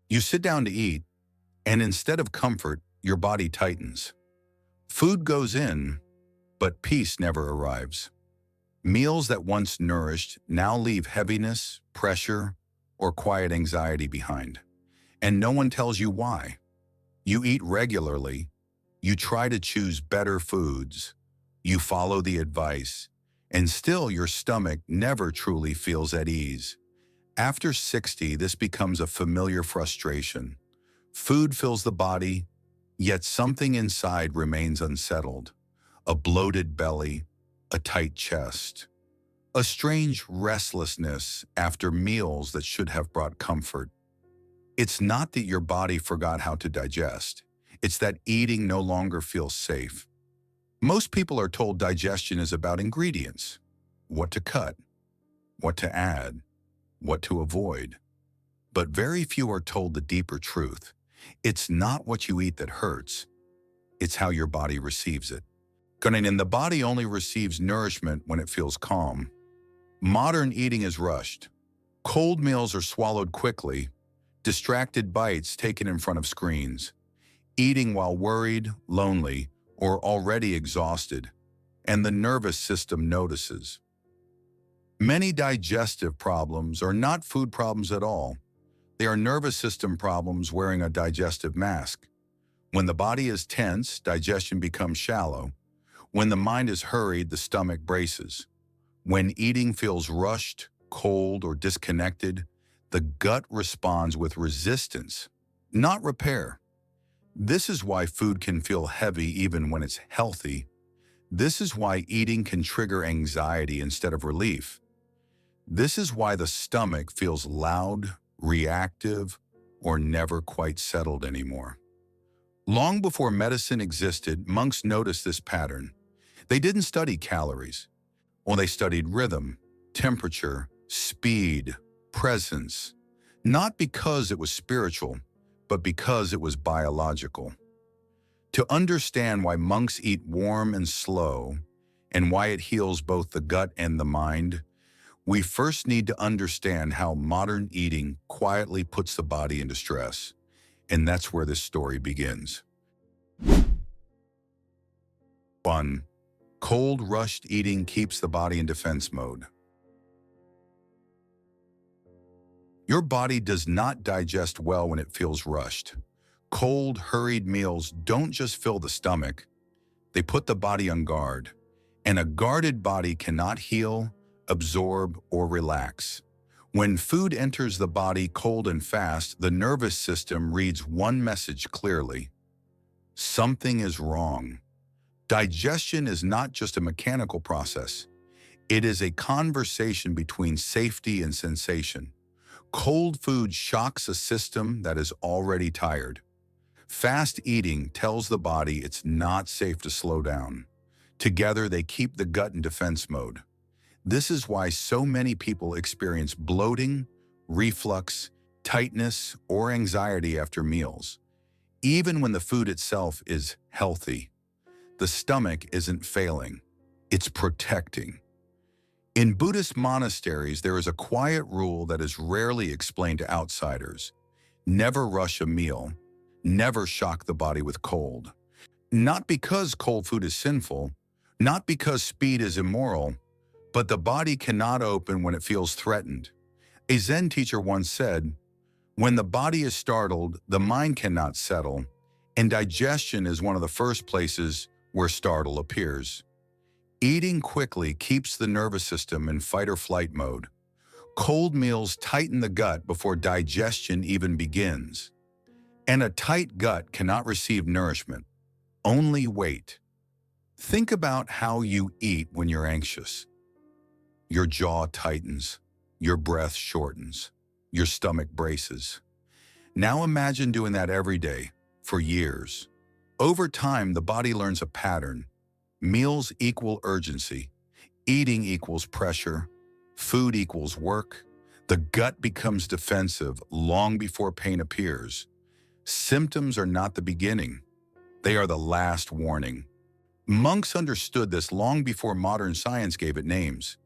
You sit down to eat, and instead of comfort, your body tightens. Food goes in, but peace never arrives. Meals that once nourished now leave heaviness, pressure, or quiet anxiety behind. And no one tells you why. You eat regularly, you try to choose better foods, you follow the advice, and still your stomach never truly feels at ease. After 60, this becomes a familiar frustration. Food fills the body, yet something inside remains unsettled. A bloated belly, a tight chest, a strange restlessness after meals that should have brought comfort. It's not that your body forgot how to digest. It's that eating no longer feels safe. Most people are told digestion is about ingredients, what to cut, what to add, what to avoid. But very few are told the deeper truth. It's not what you eat that hurts. It's how your body receives it. And the body only receives nourishment when it feels calm. Modern eating is rushed. Cold meals are swallowed quickly, distracted bites taken in front of screens, eating while worried, lonely, or already exhausted, and the nervous system notices. Many digestive problems are not food problems at all. They are nervous system problems wearing a digestive mask. When the body is tense, digestion becomes shallow. When the mind is hurried, the stomach braces. When eating feels rushed, cold, or disconnected, the gut responds with resistance, not repair. This is why food can feel heavy even when it's healthy. This is why eating can trigger anxiety instead of relief. This is why the stomach feels loud, reactive, or never quite settled anymore. Long before medicine existed, monks noticed this pattern. They didn't study calories. Well, they studied rhythm, temperature, speed, presence, not because it was spiritual, but because it was biological. To understand why monks eat warm and slow, and why it heals both the gut and the mind, we first need to understand how modern eating quietly puts the body into stress. And that's where this story begins. 1. Cold, rushed eating keeps the body in defense mode. Your body does not digest well when it feels rushed. Cold, hurried meals don't just fill the stomach, they put the body on guard. And a guarded body cannot heal, absorb, or relax. When food enters the body cold and fast, the nervous system reads one message clearly: something is wrong. Digestion is not just a mechanical process. It is a conversation between safety and sensation. Cold food shocks a system that is already tired. Fast eating tells the body it's not safe to slow down. Together, they keep the gut in defense mode. This is why so many people experience bloating, reflux, tightness, or anxiety after meals. Even when the food itself is healthy, the stomach isn't failing, it's protecting. In Buddhist monasteries, there is a quiet rule that is rarely explained to outsiders. Never rush a meal, never shock the body with cold. Not because cold food is sinful, not because speed is immoral, but the body cannot open when it feels threatened. A Zen teacher once said, "When the body is startled, the mind cannot settle, and digestion is one of the first places where startle appears." Eating quickly keeps the nervous system in fight-or-flight mode. Cold meals tighten the gut before digestion even begins. And a tight gut cannot receive nourishment, only weight. Think about how you eat when you're anxious. Your jaw tightens, your breath shortens, your stomach braces. Now imagine doing that every day, for years. Over time, the body learns a pattern. Meals equal urgency, eating equals pressure, food equals work. The gut becomes defensive long before pain appears. Symptoms are not the beginning, they are the last warning. Monks understood this long before modern science gave it names.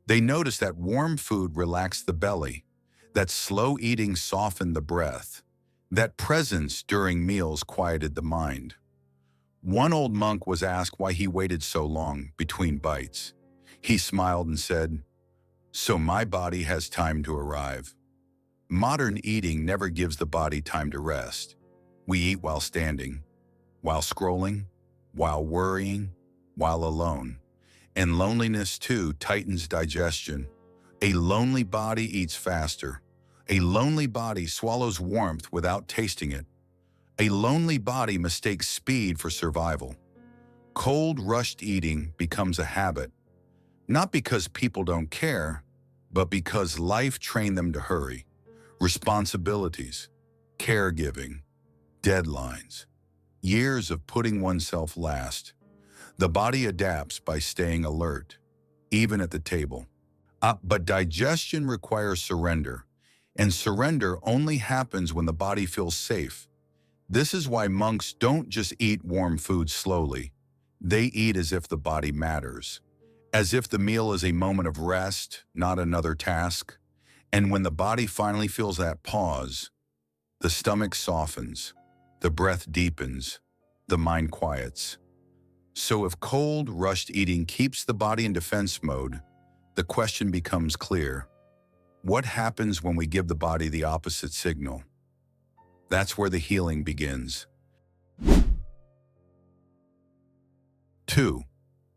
They noticed that warm food relaxed the belly, that slow eating softened the breath, That presence during meals quieted the mind. One old monk was asked why he waited so long between bites. He smiled and said, "So my body has time to arrive." Modern eating never gives the body time to rest. We eat while standing, while scrolling, while worrying, while alone. And loneliness, too, tightens digestion. A lonely body eats faster. A lonely body swallows warmth without tasting it. A lonely body mistakes speed for survival. Cold, rushed eating becomes a habit, not because people don't care, but because life trained them to hurry. Responsibilities, caregiving, deadlines, years of putting oneself last. The body adapts by staying alert, even at the table. But digestion requires surrender, and surrender only happens when the body feels safe. This is why monks don't just eat warm food slowly. They eat as if the body matters, as if the meal is a moment of rest, not another task. And when the body finally feels that pause, the stomach softens, the breath deepens, the mind quiets. So if cold, rushed eating keeps the body in defense mode, the question becomes clear. What happens when we give the body the opposite signal? That's where the healing begins. 2.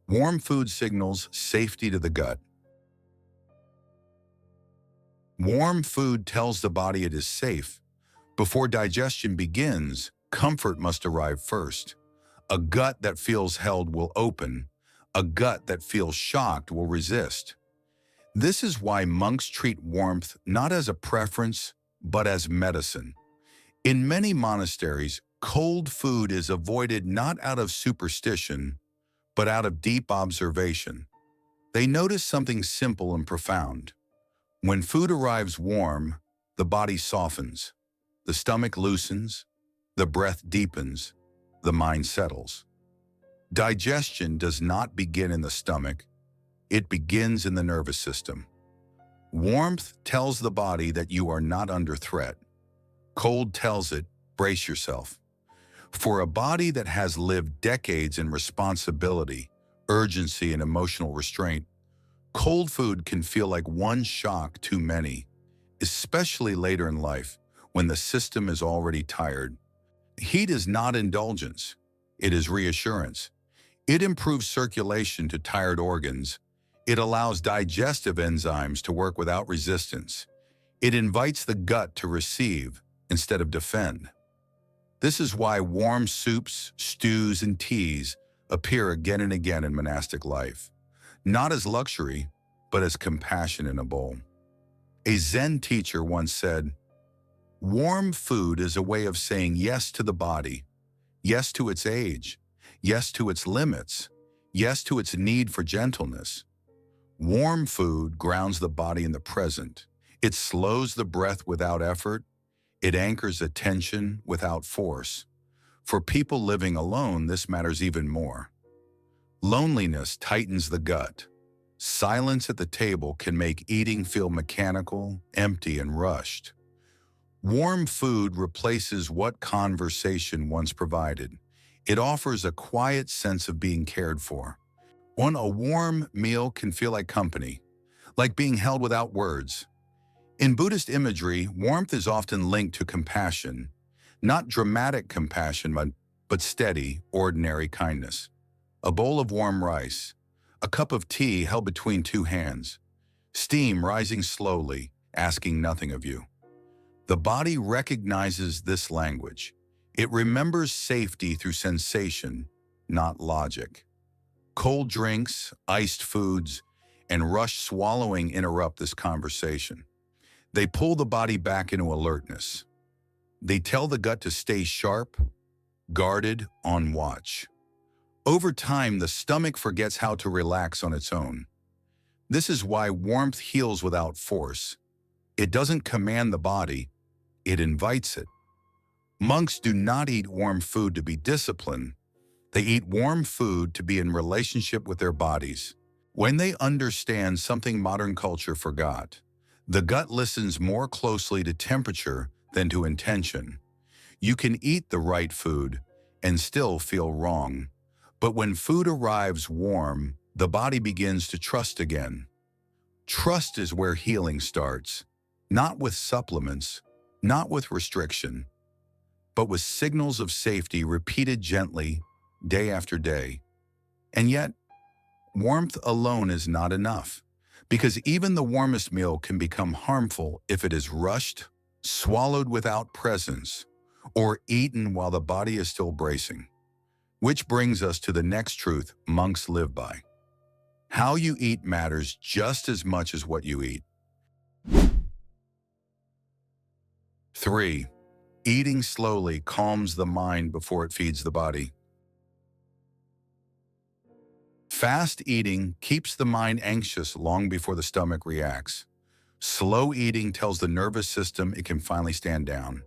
Warm food signals safety to the gut. Warm food tells the body it is safe. Before digestion begins, comfort must arrive first. A gut that feels held will open. A gut that feels shocked will resist. This is why monks treat warmth not as a preference, but as medicine. In many monasteries, cold food is avoided not out of superstition, but out of deep observation. They notice something simple and profound. When food arrives warm, the body softens, the stomach loosens, the breath deepens, the mind settles. Digestion does not begin in the stomach, it begins in the nervous system. Warmth tells the body that you are not under threat. Cold tells it, brace yourself. For a body that has lived decades in responsibility, urgency, and emotional restraint, cold food can feel like one shock too many, especially later in life when the system is already tired. Heat is not indulgence, it is reassurance. It improves circulation to tired organs. It allows digestive enzymes to work without resistance. It invites the gut to receive instead of defend. This is why warm soups, stews, and teas appear again and again in monastic life, not as luxury, but as compassion in a bowl. A Zen teacher once said, "Warm food is a way of saying yes to the body, yes to its age, yes to its limits, yes to its need for gentleness." Warm food grounds the body in the present. It slows the breath without effort. It anchors attention without force. For people living alone, this matters even more. Loneliness tightens the gut. Silence at the table can make eating feel mechanical, empty, and rushed. Warm food replaces what conversation once provided. It offers a quiet sense of being cared for. A warm meal can feel like company, like being held without words. In Buddhist imagery, warmth is often linked to compassion, not dramatic compassion, but steady, ordinary kindness. A bowl of warm rice, a cup of tea held between two hands, steam rising slowly, asking nothing of you. The body recognizes this language. It remembers safety through sensation, not logic. Cold drinks, iced foods, and rushed swallowing interrupt this conversation. They pull the body back into alertness. They tell the gut to stay sharp, guarded, on watch. Over time, the stomach forgets how to relax on its own. This is why warmth heals without force. It doesn't command the body, it invites it. Monks do not eat warm food to be disciplined. They eat warm food to be in relationship with their bodies. When they understand something modern culture forgot, the gut listens more closely to temperature than to intention. You can eat the right food and still feel wrong. But when food arrives warm, the body begins to trust again. Trust is where healing starts, not with supplements, not with restriction, but with signals of safety repeated gently, day after day. And yet, warmth alone is not enough, because even the warmest meal can become harmful if it is rushed, swallowed without presence, or eaten while the body is still bracing. Which brings us to the next truth monks live by. How you eat matters just as much as what you eat. 3. Eating slowly calms the mind before it feeds the body. Fast eating keeps the mind anxious long before the stomach reacts. Slow eating tells the nervous system it can finally stand down.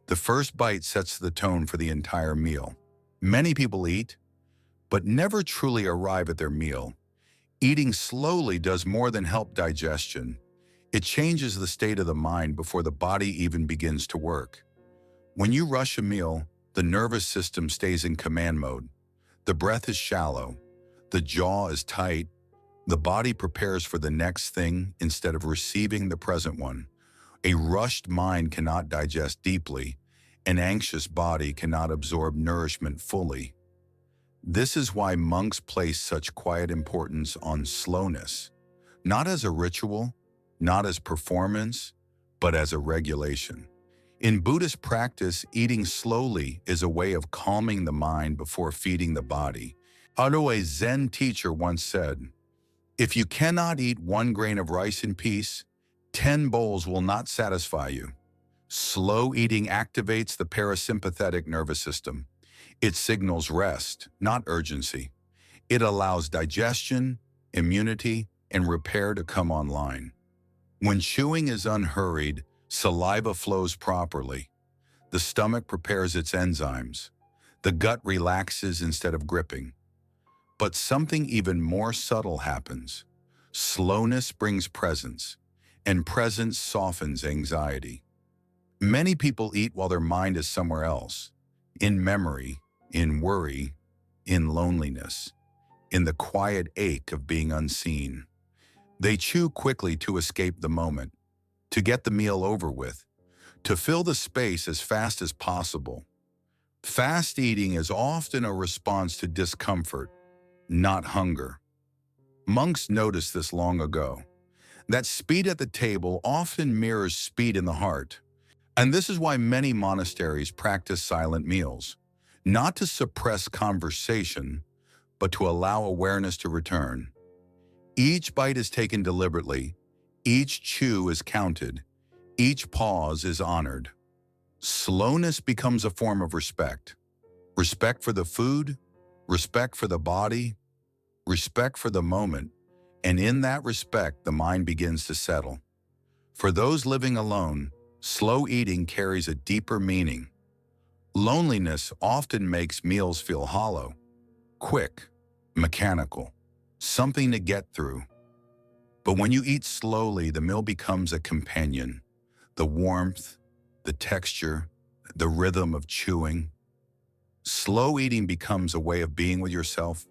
The first bite sets the tone for the entire meal. Many people eat, but never truly arrive at their meal. Eating slowly does more than help digestion. It changes the state of the mind before the body even begins to work. When you rush a meal, the nervous system stays in command mode. The breath is shallow. The jaw is tight. The body prepares for the next thing instead of receiving the present one. A rushed mind cannot digest deeply. An anxious body cannot absorb nourishment fully. This is why monks place such quiet importance on slowness, not as a ritual, not as performance, but as a regulation. In Buddhist practice, eating slowly is a way of calming the mind before feeding the body. Although a Zen teacher once said, "If you cannot eat 1 grain of rice in peace, 10 bowls will not satisfy you." Slow eating activates the parasympathetic nervous system. It signals rest, not urgency. It allows digestion, immunity, and repair to come online. When chewing is unhurried, saliva flows properly. The stomach prepares its enzymes. The gut relaxes instead of gripping. But something even more subtle happens. Slowness brings presence, and presence softens anxiety. Many people eat while their mind is somewhere else, in memory, in worry, in loneliness, in the quiet ache of being unseen. They chew quickly to escape the moment, to get the meal over with, to fill the space as fast as possible. Fast eating is often a response to discomfort, not hunger. Monks noticed this long ago, that speed at the table often mirrors speed in the heart. And this is why many monasteries practice silent meals, not to suppress conversation, but to allow awareness to return. Each bite is taken deliberately, each chew is counted, each pause is honored. Slowness becomes a form of respect. Respect for the food, respect for the body, respect for the moment, and in that respect, the mind begins to settle. For those living alone, slow eating carries a deeper meaning. Loneliness often makes meals feel hollow, quick, mechanical, something to get through. But when you eat slowly, the meal becomes a companion. The warmth, the texture, the rhythm of chewing. Slow eating becomes a way of being with yourself,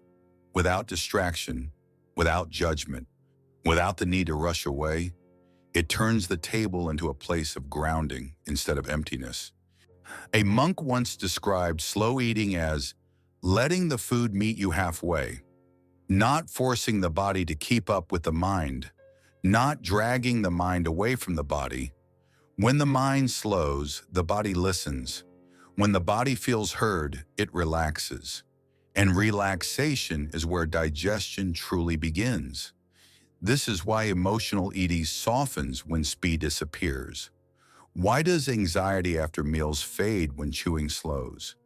without distraction, without judgment, without the need to rush away. It turns the table into a place of grounding instead of emptiness. A monk once described slow eating as letting the food meet you halfway, not forcing the body to keep up with the mind, not dragging the mind away from the body. When the mind slows, the body listens. When the body feels heard, it relaxes. And relaxation is where digestion truly begins. This is why emotional eating softens when speed disappears. Why does anxiety after meals fade when chewing slows?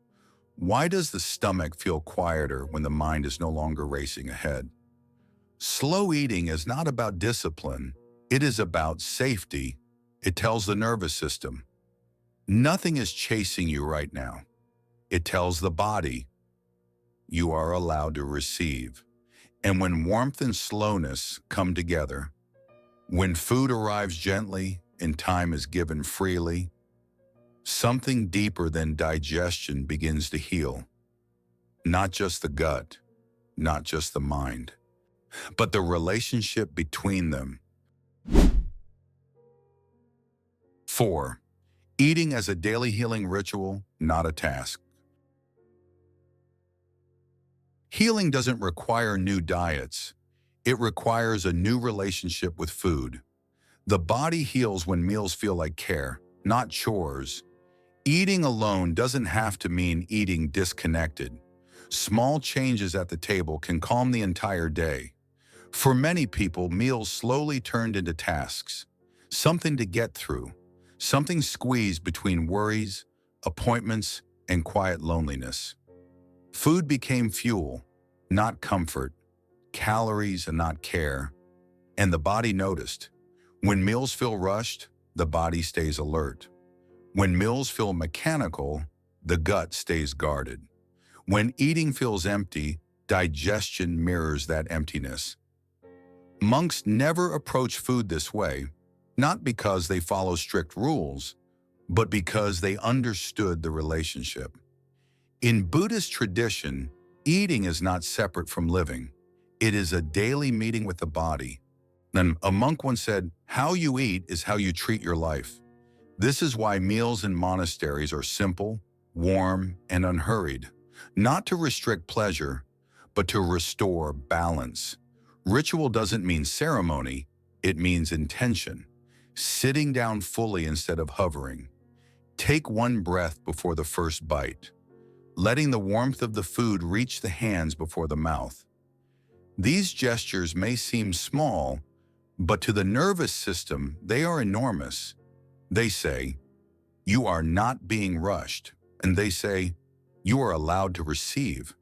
Why does the stomach feel quieter when the mind is no longer racing ahead? Slow eating is not about discipline. It is about safety. It tells the nervous system, nothing is chasing you right now. It tells the body, you are allowed to receive. And when warmth and slowness come together, when food arrives gently and time is given freely, Something deeper than digestion begins to heal. Not just the gut, not just the mind, but the relationship between them. 4. Eating as a daily healing ritual, not a task. Healing doesn't require new diets. It requires a new relationship with food. The body heals when meals feel like care, not chores. Eating alone doesn't have to mean eating disconnected. Small changes at the table can calm the entire day. For many people, meals slowly turned into tasks, something to get through, something squeezed between worries, appointments, and quiet loneliness. Food became fuel, not comfort, calories and not care, and the body noticed. When meals feel rushed, the body stays alert. When meals feel mechanical, the gut stays guarded. When eating feels empty, digestion mirrors that emptiness. Monks never approach food this way, not because they follow strict rules, but because they understood the relationship. In Buddhist tradition, eating is not separate from living. It is a daily meeting with the body. And a monk once said, "How you eat is how you treat your life." This is why meals in monasteries are simple, warm, and unhurried, not to restrict pleasure, but to restore balance. Ritual doesn't mean ceremony, it means intention. Sitting down fully instead of hovering. Take one breath before the first bite, letting the warmth of the food reach the hands before the mouth. These gestures may seem small, but to the nervous system, they are enormous. They say, "You are not being rushed," and they say, "You are allowed to receive."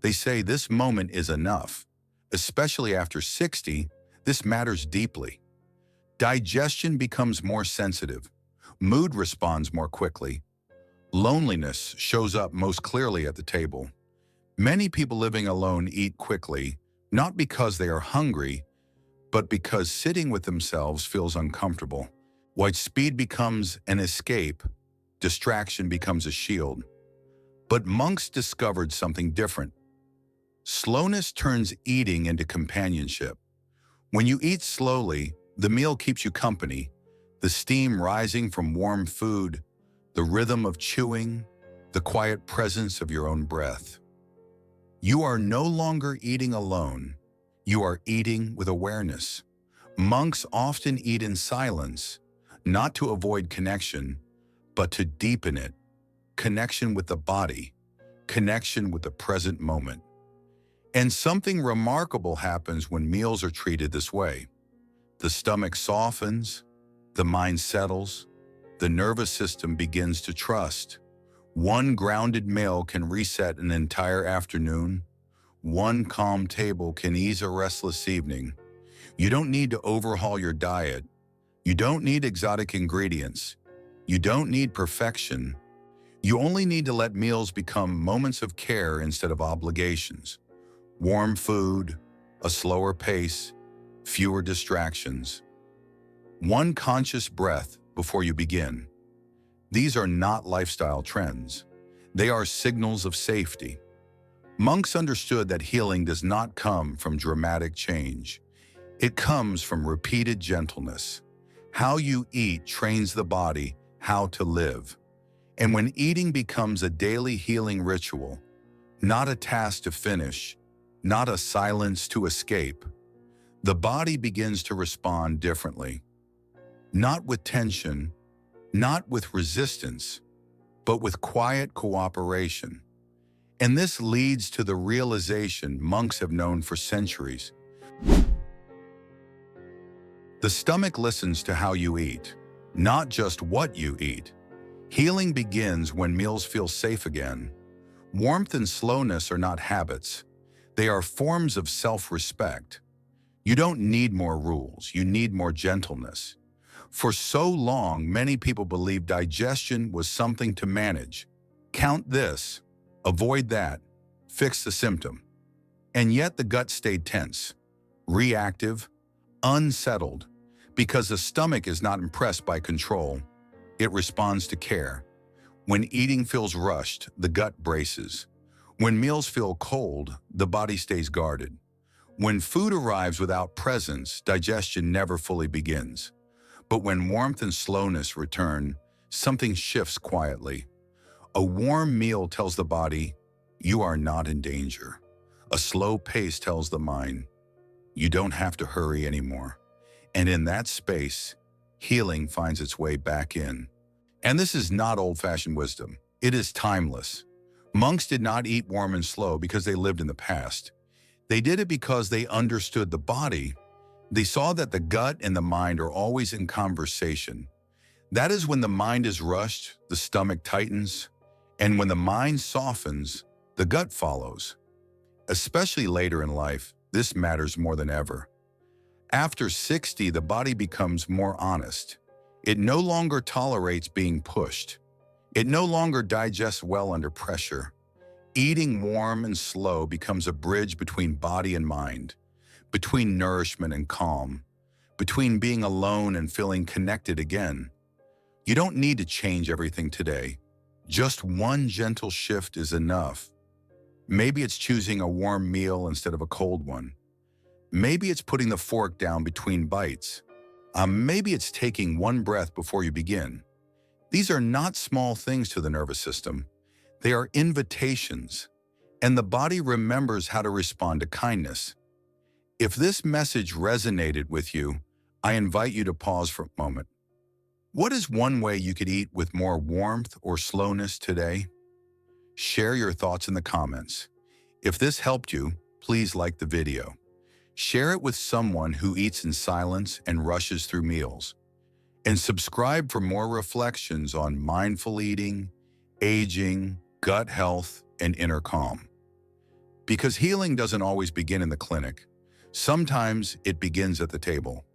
They say, "This moment is enough." Especially after 60, this matters deeply. Digestion becomes more sensitive. Mood responds more quickly. Loneliness shows up most clearly at the table. Many people living alone eat quickly, not because they are hungry, but because sitting with themselves feels uncomfortable. While speed becomes an escape, distraction becomes a shield. But monks discovered something different. Slowness turns eating into companionship. When you eat slowly, the meal keeps you company, the steam rising from warm food, the rhythm of chewing, the quiet presence of your own breath. You are no longer eating alone. You are eating with awareness. Monks often eat in silence, not to avoid connection, but to deepen it. Connection with the body, connection with the present moment. And something remarkable happens when meals are treated this way. The stomach softens, the mind settles, the nervous system begins to trust. One grounded meal can reset an entire afternoon. One calm table can ease a restless evening. You don't need to overhaul your diet. You don't need exotic ingredients. You don't need perfection. You only need to let meals become moments of care instead of obligations. Warm food, a slower pace, fewer distractions. One conscious breath before you begin. These are not lifestyle trends. They are signals of safety. Monks understood that healing does not come from dramatic change. It comes from repeated gentleness. How you eat trains the body how to live. And when eating becomes a daily healing ritual, not a task to finish, not a silence to escape, the body begins to respond differently. Not with tension, not with resistance, but with quiet cooperation. And this leads to the realization monks have known for centuries. The stomach listens to how you eat, not just what you eat. Healing begins when meals feel safe again. Warmth and slowness are not habits. They are forms of self-respect. You don't need more rules, you need more gentleness. For so long, many people believed digestion was something to manage. Count this, avoid that, fix the symptom. And yet the gut stayed tense, reactive, unsettled, because the stomach is not impressed by control. It responds to care. When eating feels rushed, the gut braces. When meals feel cold, the body stays guarded. When food arrives without presence, digestion never fully begins. But when warmth and slowness return, something shifts quietly. A warm meal tells the body, you are not in danger. A slow pace tells the mind, you don't have to hurry anymore. And in that space, healing finds its way back in. And this is not old-fashioned wisdom. It is timeless. Monks did not eat warm and slow because they lived in the past. They did it because they understood the body. They saw that the gut and the mind are always in conversation. That is when the mind is rushed, the stomach tightens, and when the mind softens, the gut follows. Especially later in life, this matters more than ever. After 60, the body becomes more honest. It no longer tolerates being pushed. It no longer digests well under pressure. Eating warm and slow becomes a bridge between body and mind, between nourishment and calm, between being alone and feeling connected again. You don't need to change everything today. Just one gentle shift is enough. Maybe it's choosing a warm meal instead of a cold one. Maybe it's putting the fork down between bites. Maybe it's taking one breath before you begin. These are not small things to the nervous system. They are invitations, and the body remembers how to respond to kindness. If this message resonated with you, I invite you to pause for a moment. What is one way you could eat with more warmth or slowness today? Share your thoughts in the comments. If this helped you, please like the video. Share it with someone who eats in silence and rushes through meals. And subscribe for more reflections on mindful eating, aging, gut health, and inner calm. Because healing doesn't always begin in the clinic. Sometimes it begins at the table.